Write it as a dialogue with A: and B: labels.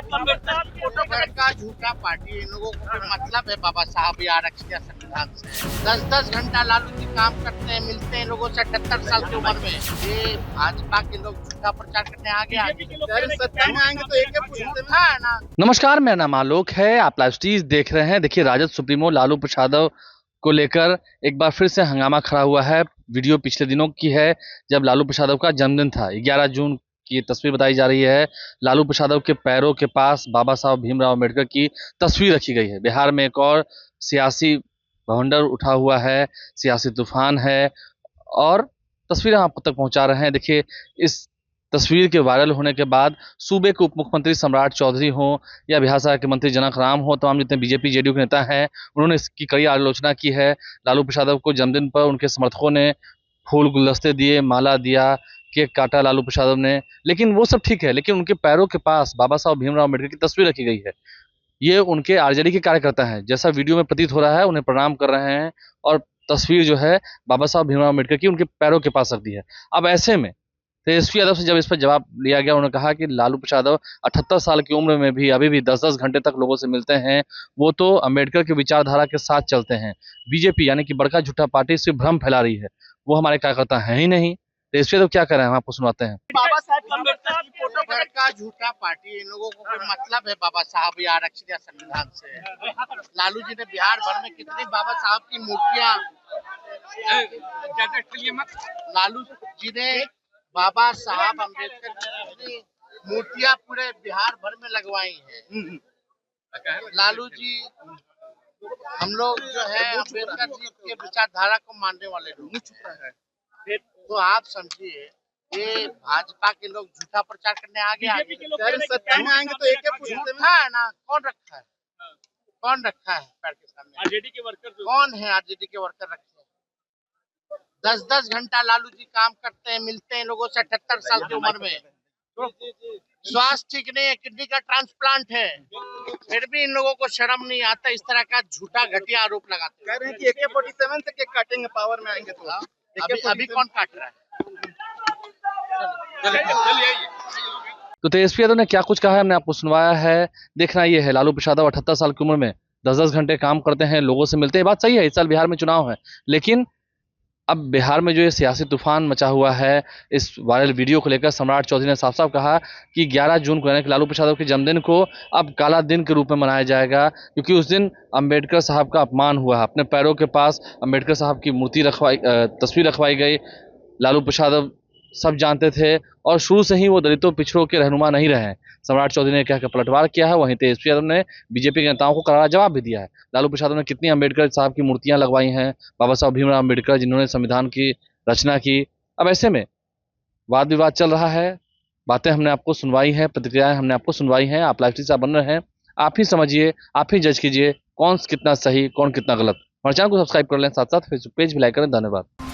A: साहब अम्बेडकर की फोटो
B: का झूठा पार्टी, इन लोगों को कोई मतलब है बाबा साहब या आरक्षण या संविधान से। 10-10 घंटा लालू जी काम करते हैं, मिलते हैं लोगों से 78 साल की उम्र में। ये भाजपा के लोग झूठा प्रचार करने आगे
A: सत्ता में आएंगे तो एक
B: है ना।
C: नमस्कार, मेरा नाम आलोक है। आप लाइव स्टीज देख रहे हैं। देखिए, राजद सुप्रीमो लालू प्रसाद को लेकर एक बार फिर से हंगामा खड़ा हुआ है। वीडियो पिछले दिनों की है, जब लालू प्रसाद का जन्मदिन था। 11 जून की ये तस्वीर बताई जा रही है। लालू प्रसाद के पैरों के पास बाबा साहब भीमराव अम्बेडकर की तस्वीर रखी गई है। बिहार में एक और सियासी भवंडर उठा हुआ है, सियासी तूफान है और तस्वीरें आप तक पहुंचा रहे हैं। देखिए, इस तस्वीर के वायरल होने के बाद सूबे के उप मुख्यमंत्री सम्राट चौधरी हो या बिहार सरकार के मंत्री जनक राम हो, तमाम जितने बीजेपी जेडीयू के नेता हैं, उन्होंने इसकी कड़ी आलोचना की है। लालू प्रसाद को जन्मदिन पर उनके समर्थकों ने फूल गुलदस्ते दिए, माला दिया, केक काटा लालू प्रसाद ने। लेकिन वो सब ठीक है, लेकिन उनके पैरों के पास बाबा साहब भीमराव अम्बेडकर की तस्वीर रखी गई है। ये उनके आरजेडी के कार्यकर्ता हैं, जैसा वीडियो में प्रतीत हो रहा है। उन्हें प्रणाम कर रहे हैं और तस्वीर जो है बाबा साहब भीमराव अम्बेडकर की उनके पैरों के पास रख दी है। अब ऐसे में तेजस्वी यादव से जब इस पर जवाब लिया गया, उन्होंने कहा कि लालू प्रसाद 78 साल की उम्र में भी अभी भी 10-10 घंटे तक लोगों से मिलते हैं। वो तो अम्बेडकर की विचारधारा के साथ चलते हैं। बीजेपी यानी कि बड़का झूठा पार्टी सिर्फ भ्रम फैला रही है, वो हमारे कार्यकर्ता हैं ही नहीं। तेजस्वी यादव क्या कर रहे हैं, हम आपको सुनाते हैं।
A: बाबा साहब अम्बेडकर की फोटो
B: का झूठा पार्टी, इन लोगों को कोई मतलब है बाबा साहब या आरक्षण या संविधान से। लालू जी ने बिहार भर में कितनी बाबा साहब की मूर्तियां, लालू जी ने बाबा साहब अम्बेडकर की मूर्तियां पूरे बिहार भर में लगवाई हैं। लालू जी, हम लोग जो है अम्बेडकर जी के विचारधारा को मानने वाले लोग, तो आप समझिए ये भाजपा के लोग झूठा प्रचार करने आगे
A: सत्ता में आएंगे तो एक
B: झूठा है ना। कौन रखा है, कौन रखा है पैर के सामने?
A: आरजेडी के वर्कर
B: कौन है आरजेडी के वर्कर रखे हैं? 10-10 घंटा लालू जी काम करते हैं, मिलते हैं लोगों से 78 साल की उम्र में। स्वास्थ्य ठीक नहीं है, किडनी का ट्रांसप्लांट है, फिर भी इन लोगों को शर्म नहीं आता। इस तरह का झूठा घटिया आरोप लगाते
A: कह रहे हैं कि AK-47 से केक काटेंगे पावर में आएंगे तो।
B: अभी कौन काट रहा है?
C: तो तेजस्वी यादव ने क्या कुछ कहा है, हमने आपको सुनवाया है। देखना ये है, लालू प्रसाद 78 साल की उम्र में 10-10 घंटे काम करते हैं, लोगों से मिलते हैं। बात सही है, इस साल बिहार में चुनाव है, लेकिन अब बिहार में जो ये सियासी तूफान मचा हुआ है, इस वायरल वीडियो को लेकर सम्राट चौधरी ने साफ साफ कहा कि 11 जून को यानी कि लालू प्रसाद के जन्मदिन को अब काला दिन के रूप में मनाया जाएगा, क्योंकि उस दिन अम्बेडकर साहब का अपमान हुआ है। अपने पैरों के पास अम्बेडकर साहब की तस्वीर रखवाई गई। लालू प्रसाद सब जानते थे और शुरू से ही वो दलितों पिछड़ों के रहनुमा नहीं रहे। सम्राट चौधरी ने कहकर पलटवार किया है। वहीं तेजस्वी यादव ने बीजेपी के नेताओं को करारा जवाब भी दिया है। लालू प्रसाद ने कितनी अम्बेडकर साहब की मूर्तियां लगवाई हैं, बाबा साहब भीमराव अम्बेडकर जिन्होंने संविधान की रचना की। अब ऐसे में वाद विवाद चल रहा है, बातें हमने आपको सुनवाई है, प्रतिक्रियाएं हमने आपको सुनवाई हैं। आप लाइव से बन रहे हैं, आप ही समझिए, आप ही जज कीजिए कौन कितना सही, कौन कितना गलत। हमारे चैनल को सब्सक्राइब कर लें, साथ साथ फेसबुक पेज भी लाइक करें। धन्यवाद।